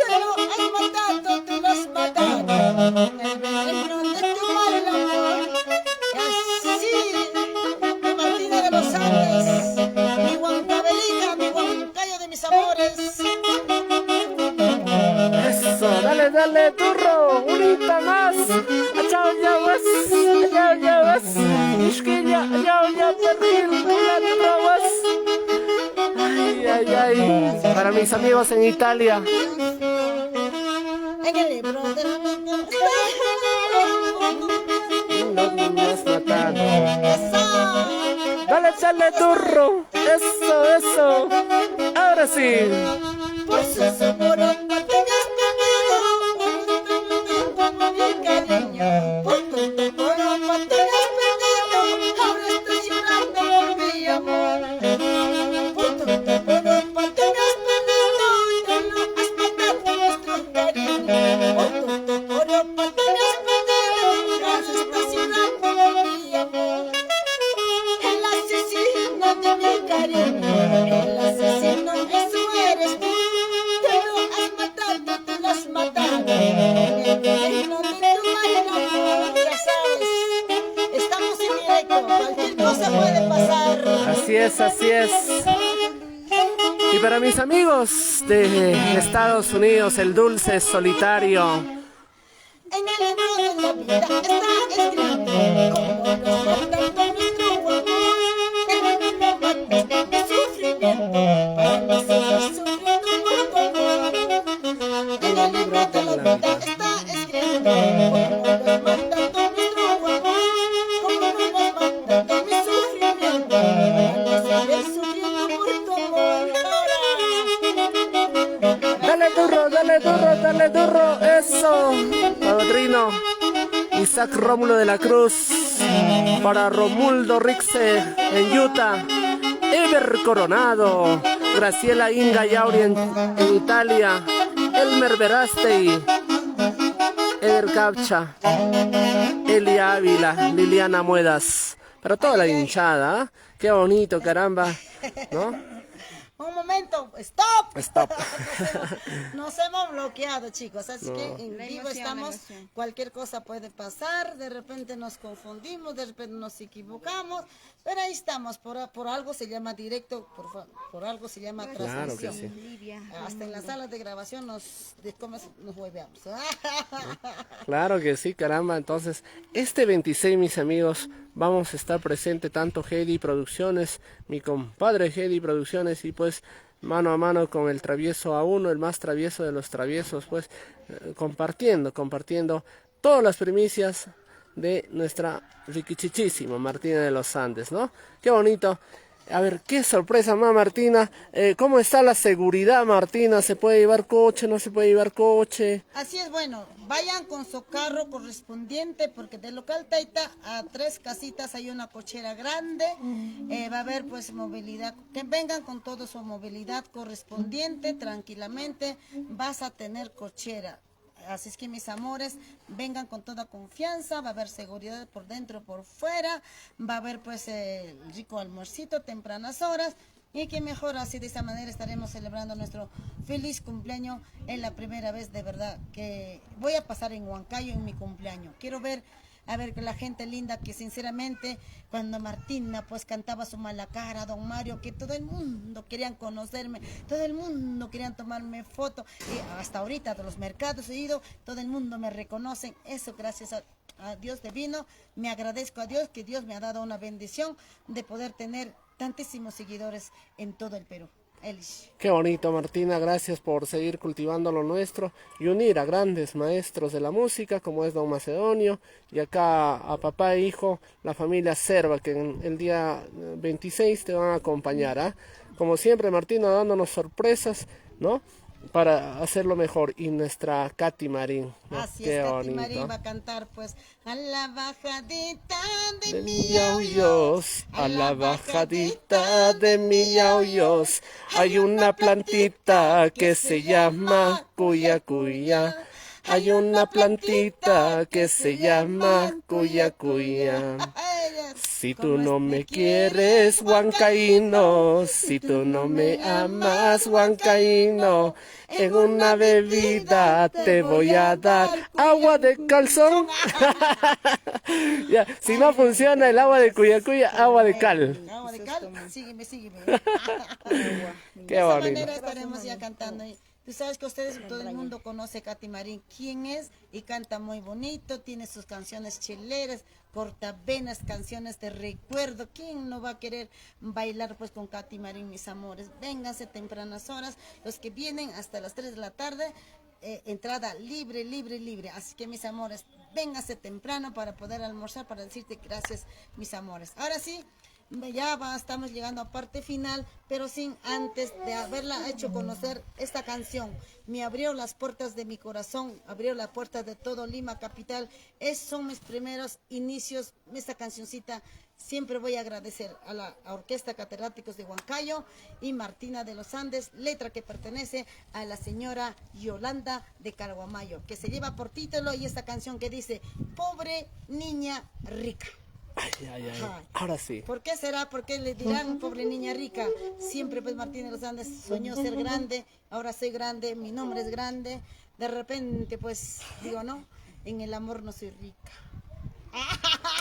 Te lo has matado, te lo has matado con el veneno de tu mal amor. Y así, mi Martina de los Andes, mi Huancavelica, mi Huancayo de mis amores. Eso, dale, dale, turro, unita más. Achao, ya vas, Isquilla, ya perril, la vas. Ay, ay, ay. Para mis amigos en Italia. En el libro de la No me has matado. Esa. Dale, dale, turro. Eso. Ahora sí. Por Sosoporopa te me has perdido, por mi cariño. Por Sosoporopa te me has perdido, ahora estás llorando por mi amor. Por Sosoporopa te me has perdido, te lo has matado nuestro cariño. Por Sosoporopa te me has perdido, ahora estás llorando por mi amor. El asesino de mi cariño, el asesino eso eres tú. Te lo has matado, te lo has matado con el veneno de tu mal amor. Ya sabes, estamos en directo, cualquier cosa puede pasar. Así es. Y para mis amigos de Estados Unidos, el dulce solitario. En el libro de la vida está escrito cómo nos matando nuestro amor. En el libro mataste mi sufrimiento para no seguir sufriendo por tu amor. En el libro de la vida está escrito cómo nos matando nuestro amor. Cómo nos matando mi sufrimiento para no seguir sufriendo por tu amor. Dale duro, eso. Padrino Isaac Rómulo de la Cruz, para Romuldo Rixe en Utah, Ever Coronado, Graciela Inga Yauri en Italia, Elmer Verastey, Eder Capcha, Elia Ávila, Liliana Muedas, para toda la hinchada, ¿eh? Qué bonito, caramba, ¿no? Un momento, stop. Stop. Nos hemos bloqueado, chicos. Así No. que en La vivo emoción, la estamos. emoción. Cualquier cosa puede pasar. De repente nos confundimos, de repente nos equivocamos. Pero ahí estamos. Por algo se llama directo, por algo se llama Claro que transmisión. sí. Livia. Hasta en las salas de grabación nos hueveamos. Claro que sí, caramba. Entonces, este 26, mis amigos, vamos a estar presente tanto Heidi Producciones, mi compadre Heidi Producciones, y pues mano a mano con el travieso A1, el más travieso de los traviesos, pues compartiendo todas las primicias de nuestra riquichichísima Martina de los Andes, ¿no? Qué bonito. A ver, qué sorpresa, Martina. ¿Cómo está la seguridad, Martina? ¿Se puede llevar coche? ¿No se puede llevar coche? Así es, bueno, vayan con su carro correspondiente porque del local Taita a 3 casitas hay una cochera grande, va a haber pues movilidad, que vengan con toda su movilidad correspondiente, tranquilamente, vas a tener cochera. Así es que mis amores, vengan con toda confianza, va a haber seguridad por dentro, por fuera, va a haber pues el rico almuercito, tempranas horas, y que mejor así de esta manera estaremos celebrando nuestro feliz cumpleaños. Es la primera vez de verdad que voy a pasar en Huancayo en mi cumpleaños. Quiero ver, a ver, la gente linda que sinceramente cuando Martina pues cantaba su mala cara, don Mario, que todo el mundo querían conocerme, todo el mundo querían tomarme foto, y hasta ahorita de los mercados he ido, todo el mundo me reconocen, eso gracias a Dios divino, me agradezco a Dios que Dios me ha dado una bendición de poder tener tantísimos seguidores en todo el Perú. Elish. Qué bonito, Martina, gracias por seguir cultivando lo nuestro y unir a grandes maestros de la música como es Don Macedonio y acá a papá e hijo, la familia Serva, que en el día 26 te van a acompañar, ¿ah? Como siempre, Martina dándonos sorpresas, ¿no? Para hacerlo mejor. Y nuestra Katy Marín, ¿no? Así Qué es, Katy bonito. Marín va a cantar pues a la bajadita de De mi mi aullos, a la bajadita de mi aullos, hay una plantita que se llama cuya cuya. Hay una plantita que se llama cuya cuya. Si tú no me quieres, huancaíno, si tú no me amas, huancaíno, en una bebida te voy a dar agua de calzón. Ya, si no funciona el agua de cuya cuya, agua de cal. Agua de cal, sígueme. Qué De esa bonito. manera estaremos ya cantando. Y tú sabes que ustedes, todo el mundo conoce Katy Marín, quién es, y canta muy bonito, tiene sus canciones chileras, cortavenas, canciones de recuerdo. ¿Quién no va a querer bailar pues con Katy Marín, mis amores? Vénganse tempranas horas, los que vienen hasta las 3 de la tarde, entrada libre. Así que mis amores, vénganse temprano para poder almorzar, para decirte gracias, mis amores. Ahora sí, estamos llegando a parte final, pero sin antes de haberla hecho conocer esta canción. Me abrió las puertas de mi corazón, abrió la puerta de todo Lima capital. Esos son mis primeros inicios. Esta cancioncita siempre voy a agradecer a la Orquesta Catedráticos de Huancayo y Martina de los Andes, letra que pertenece a la señora Yolanda de Carguamayo, que se lleva por título y esta canción que dice Pobre Niña Rica. Ay. Ajá. Ahora sí. ¿Por qué será? ¿Por qué le dirán pobre niña rica? Siempre pues Martín de los Andes soñó ser grande, ahora soy grande, mi nombre es grande. De repente pues digo, no, en el amor no soy rica.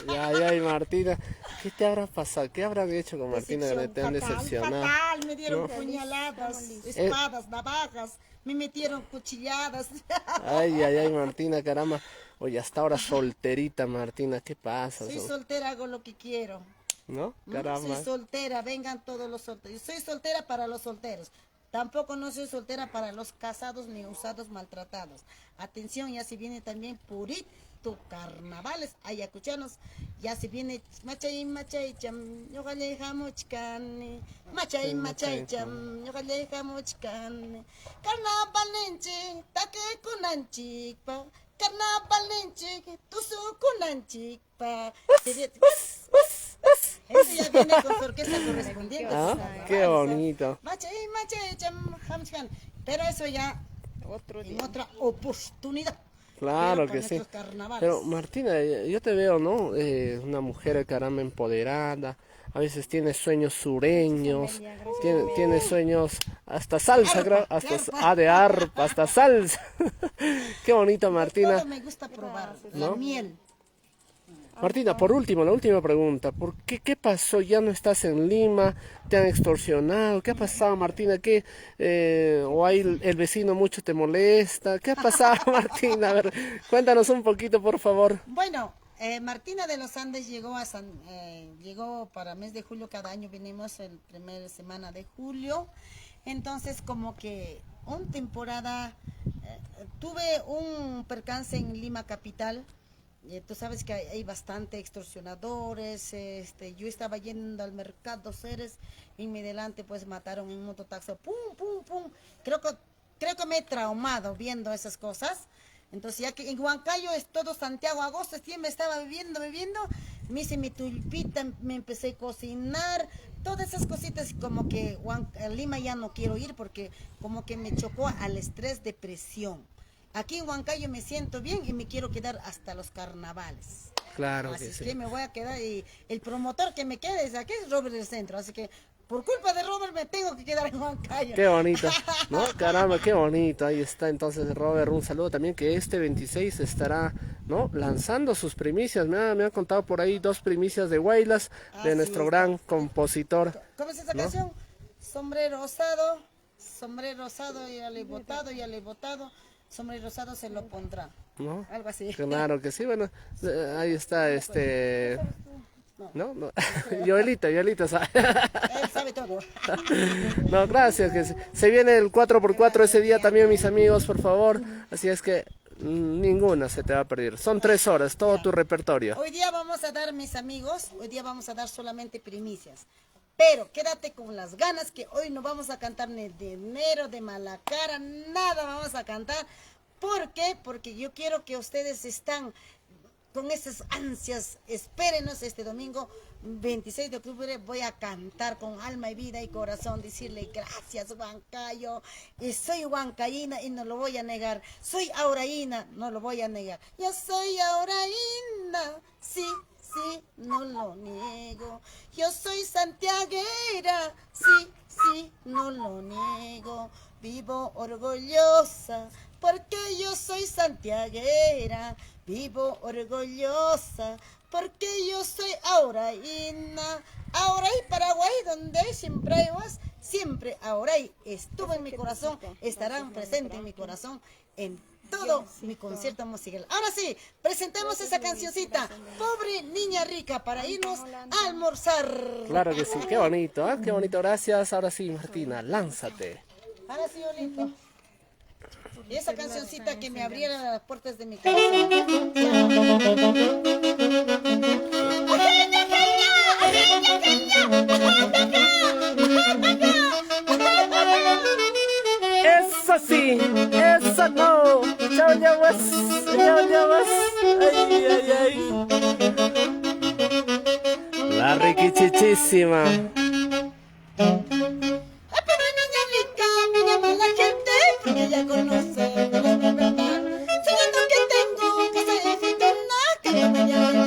Ay, Martina, ¿qué te habrá pasado? ¿Qué habrán hecho con Martina que te han decepcionado? Fatal, me dieron No. puñaladas, espadas, navajas, me metieron cuchilladas. Ay, Martina, caramba. Oye, hasta ahora solterita, Martina, ¿qué pasa? Soy soltera, hago lo que quiero. ¿No? ¿Mm? Caramba. Soy soltera, vengan todos los solteros. Soy soltera para los solteros. Tampoco no soy soltera para los casados ni usados maltratados. Atención, ya se viene también Purito Carnavales, ayacuchanos. Ya se viene Machay cham, yogaleja mochcane. Machay cham, yogaleja mochcane. Carnavalenche, taque kunanchikpa. Carnavalenche, tusu kunanchikpa. Eso ya viene con su orquesta correspondiente. Ah, ¿sabes? qué bonito. Pero eso ya Otro en día. otra oportunidad. Claro pero que con sí. nuestros carnavales. Pero Martina, yo te veo, ¿no? Una mujer caramba empoderada, a veces tiene sueños sureños, tiene sueños hasta salsa, creo, hasta de arpa, hasta salsa. Qué bonito, Martina. Todo me gusta probar, ¿No? la miel. Martina, por último, la última pregunta. ¿Qué pasó? ¿Ya no estás en Lima? ¿Te han extorsionado? ¿Qué ha pasado, Martina? ¿O hay el vecino mucho te molesta? ¿Qué ha pasado, Martina? A ver, cuéntanos un poquito, por favor. Bueno, Martina de los Andes llegó para mes de julio, cada año venimos el primer semana de julio. Entonces, como que una temporada, tuve un percance en Lima capital. Tú sabes que hay bastante extorsionadores. Yo estaba yendo al mercado Ceres y me delante pues mataron un mototaxi, pum, pum, pum. Creo que me he traumado viendo esas cosas. Entonces ya que en Huancayo es todo Santiago, agosto, septiembre, estaba bebiendo, me hice mi tulpita, me empecé a cocinar, todas esas cositas, como que Lima ya no quiero ir porque como que me chocó al estrés, depresión. Aquí en Huancayo me siento bien y me quiero quedar hasta los carnavales. Claro Así que es sí. que me voy a quedar y el promotor que me quede es aquí, es Robert del Centro. Así que por culpa de Robert me tengo que quedar en Huancayo. Qué bonito, ¿no? Caramba, qué bonito. Ahí está entonces Robert, un saludo también que este 26 estará, ¿no? Lanzando sus primicias. Me han contado por ahí 2 primicias de Huaylas de Así nuestro es. gran compositor. ¿Cómo es esa ¿no? canción? Sombrero osado, ya le he botado, sombrero osado se lo pondrá. ¿No? Algo así. Claro que sí, bueno, ahí está ¿no? Yoelita, ¿sabe? Él sabe todo. No, gracias, que se viene el 4x4 ese día también, mis amigos, por favor, así es que ninguna se te va a perder, son 3 horas, todo tu repertorio. Hoy día vamos a dar, mis amigos, solamente primicias. Pero quédate con las ganas que hoy no vamos a cantar ni de enero, de mala cara, nada vamos a cantar. ¿Por qué? Porque yo quiero que ustedes están con esas ansias. Espérenos este domingo 26 de octubre. Voy a cantar con alma y vida y corazón, decirle gracias Huancayo. Y soy huancaína y no lo voy a negar. Soy auraína, no lo voy a negar. Yo soy auraína, sí, sí, no lo niego. Yo soy santiaguera, sí, sí, no lo niego. Vivo orgullosa porque yo soy santiaguera. Vivo orgullosa porque yo soy auraína. Auraí, Paraguay, donde siempre hay vas, siempre Auraí estuvo en mi corazón, estarán presentes en mi corazón en todo mi concierto musical. Ahora sí, presentamos esa cancioncita, Pobre Niña Rica, para irnos a almorzar. Claro que sí, qué bonito, ¿eh? Qué bonito, gracias. Ahora sí, Martina, lánzate. Ahora sí, Olito. Y esa cancioncita que me abriera las puertas de mi corazón. Eso sí, eso no. Chao, llamas, chao, llamas. Ay, ay, ay. La riquichichísima. Pobre niña rica, me llama la gente, porque ella conoce mi verdad. Soñando que tengo casa de fortuna, que no me llame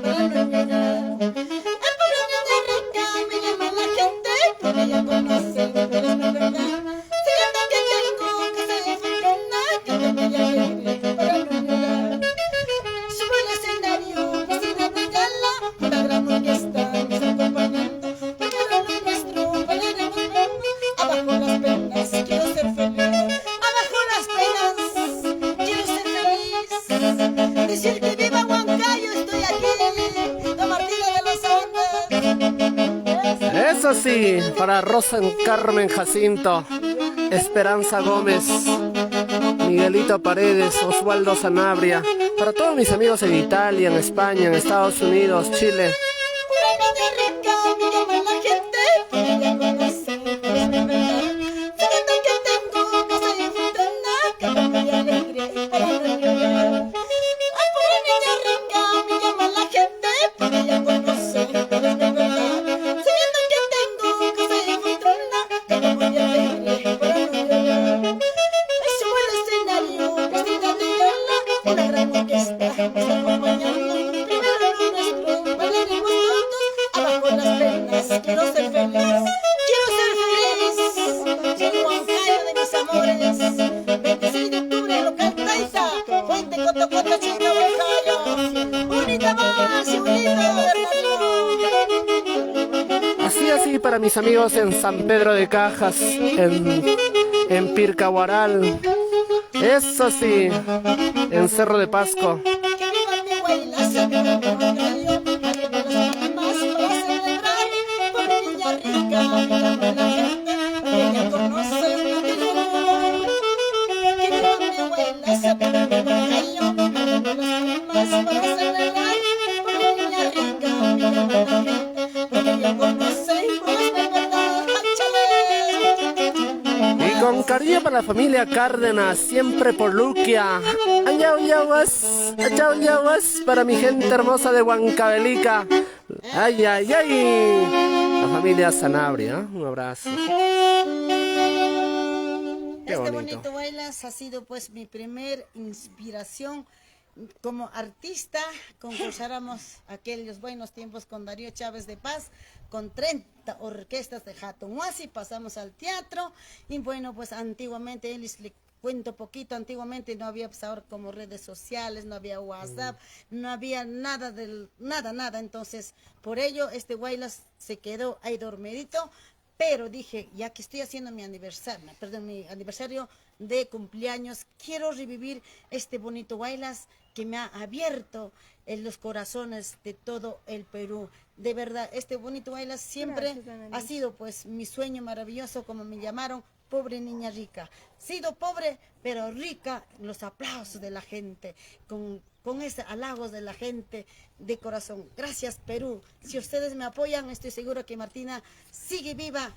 para no llegar. Pobre niña rica, me llama la gente, porque ella conoce mi verdad. Soñando que tengo casa de fortuna, que no me llame para no llegar. Subo al escenario, vestida de gala, una gran orquesta me está acompañando. Porque lo nuestro, bailaremos abajo las penas, quiero ser feliz. Abajo las penas, quiero ser feliz. Decir que viva Huancayo, estoy aquí. La Martina de los Andes. Eso sí, para Rosa Carmen Jacinto, Esperanza Gómez, Miguelito Paredes, Osvaldo Sanabria, para todos mis amigos en Italia, en España, en Estados Unidos, Chile. Pura niña rica, me llama la gente, porque ella conoce mi verdad. Sabiendo que tengo casa y fortuna, que no me alegre para no llorar. Ay, pura niña rica, me llama la gente, porque ella conoce mi verdad. Sabiendo que tengo casa y fortuna, que no me alegre para no llorar. Ay, subo al escenario, vestida de gala, una por las penas, quiero ser feliz. Quiero ser feliz. Soy Huancayo de mis amores. 26 de octubre, local Taita. Fuente Cotocoto, chica Huancayo. Bonita más y bonito, hermano. Así para mis amigos en San Pedro de Cajas, en Pircahuaral. Eso sí, en Cerro de Pasco. Que viva mi Huaylas, que viva mi Huancayo. Que viva los más para celebrar. Por mi niña rica, que llama la gente. Que ella conoce lo que yo. Que viva mi Huaylas, que viva mi Huancayo. Que viva los más para celebrar. Por mi niña rica, que llama la gente. Que ella conoce lo que es verdad. ¡Chale! Y con cariño para la familia Cárdenas, siempre por Luquia. Ayahuas, para mi gente hermosa de Huancavelica. Ay, ay, ay. La familia Sanabria, un abrazo. Qué Este bonito. bonito bailas ha sido pues mi primer inspiración como artista. Concursáramos aquellos buenos tiempos con Darío Chávez de Paz, con 30 orquestas de Hatonhuasi, pasamos al teatro y bueno, pues antiguamente les cuento poquito, antiguamente no había pues ahora como redes sociales, no había WhatsApp, no había nada nada, entonces por ello este bailas se quedó ahí dormidito. Pero dije, ya que estoy haciendo mi aniversario de cumpleaños, quiero revivir este bonito bailas que me ha abierto en los corazones de todo el Perú. De verdad, este bonito bailas siempre ha sido pues mi sueño maravilloso, como me llamaron, pobre niña rica. Sido pobre, pero rica en los aplausos de la gente, con ese halagos de la gente de corazón. Gracias, Perú. Si ustedes me apoyan, estoy seguro que Martina sigue viva,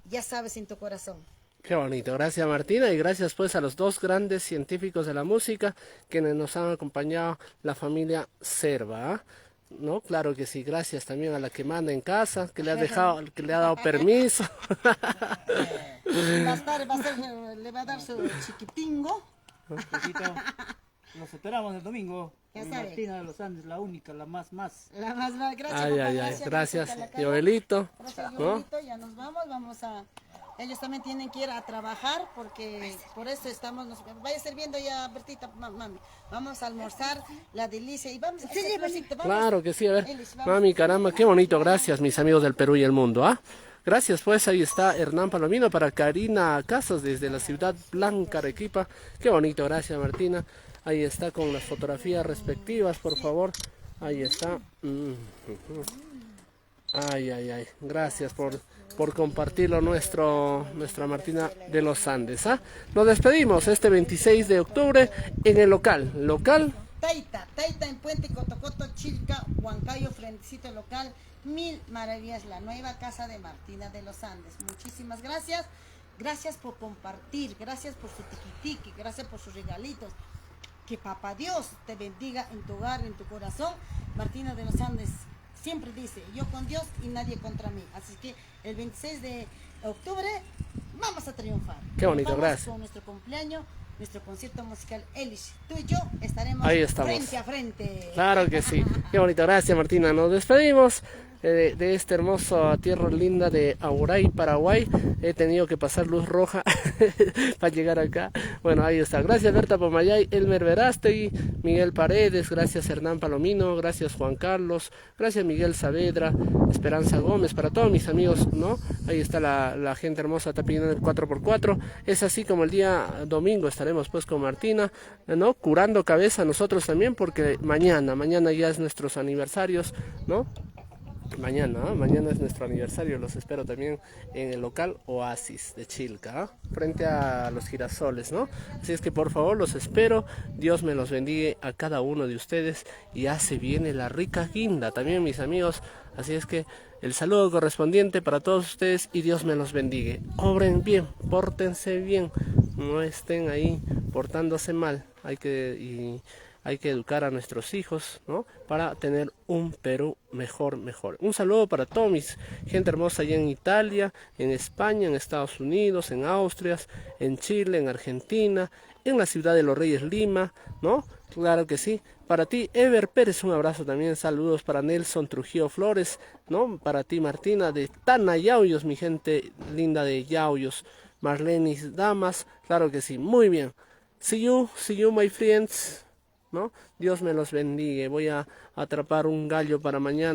ya sabes, en tu corazón. Qué bonito, gracias Martina y gracias pues a los dos grandes científicos de la música quienes nos han acompañado, la familia Serva, ¿ah? ¿No? Claro que sí, gracias también a la que manda en casa, que le ha dejado, que le ha dado permiso. Más tarde le va a dar su chiquitingo. Besito. Los esperamos el domingo. Ya En sabe. Martina de los Andes, la única, la más. La más, gracias, Ay, papá, ay, ay, gracias, a la cara. Joelito. Gracias, ¿No? Joelito, ya nos vamos a... Ellos también tienen que ir a trabajar porque por eso estamos, vaya sirviendo ya, Bertita, mami. Vamos a almorzar la delicia y vamos a hacer Bertita, vamos. Claro que sí, a ver, Elis, vamos. mami, caramba, qué bonito, gracias mis amigos del Perú y el mundo, ¿ah? Gracias pues, ahí está Hernán Palomino para Karina Casas desde la ciudad blanca Arequipa, qué bonito, gracias Martina, ahí está con las fotografías respectivas, por favor, ahí está. Ay, ay, ay, gracias por compartirlo nuestra Martina de los Andes, ¿ah? Nos despedimos este 26 de octubre en el local. Taita en Puente Cotocoto, Chilca, Huancayo, frentecito local, Mil Maravillas, la nueva casa de Martina de los Andes. Muchísimas gracias, gracias por compartir, gracias por su tiquitiqui, gracias por sus regalitos. Que papá Dios te bendiga en tu hogar, en tu corazón. Martina de los Andes siempre dice, yo con Dios y nadie contra mí. Así que el 26 de octubre vamos a triunfar. Qué bonito, Vamos gracias. con nuestro cumpleaños, nuestro concierto musical Elish. Tú y yo estaremos Ahí estamos. frente a frente. Claro que sí. Qué bonito, gracias Martina. Nos despedimos de esta hermosa tierra linda de Auray, Paraguay. He tenido que pasar luz roja para llegar acá. Bueno, ahí está. Gracias Berta Pomayay, Elmer Verástegui, Miguel Paredes, gracias Hernán Palomino, gracias Juan Carlos, gracias Miguel Saavedra, Esperanza Gómez, para todos mis amigos, ¿no? Ahí está la gente hermosa, está pidiendo el 4x4. Es así como el día domingo estaremos pues con Martina, ¿no? Curando cabeza nosotros también, porque mañana ya es nuestros aniversarios, ¿no? Mañana es nuestro aniversario, los espero también en el local Oasis de Chilca, ¿ah? Frente a los girasoles, ¿no? Así es que por favor los espero, Dios me los bendiga a cada uno de ustedes y ya se viene la rica guinda también mis amigos, así es que el saludo correspondiente para todos ustedes y Dios me los bendiga. Obren bien, pórtense bien, no estén ahí portándose mal, hay que educar a nuestros hijos, ¿no? Para tener un Perú mejor, mejor. Un saludo para todos mis gente hermosa allá en Italia, en España, en Estados Unidos, en Austria, en Chile, en Argentina, en la ciudad de Los Reyes, Lima, ¿no? Claro que sí. Para ti, Ever Pérez, un abrazo también. Saludos para Nelson Trujillo Flores, ¿no? Para ti, Martina, de Tana Yauyos, mi gente linda de Yauyos. Marlenis Damas, claro que sí. Muy bien. See you, my friends, ¿no? Dios me los bendiga. Voy a atrapar un gallo para mañana.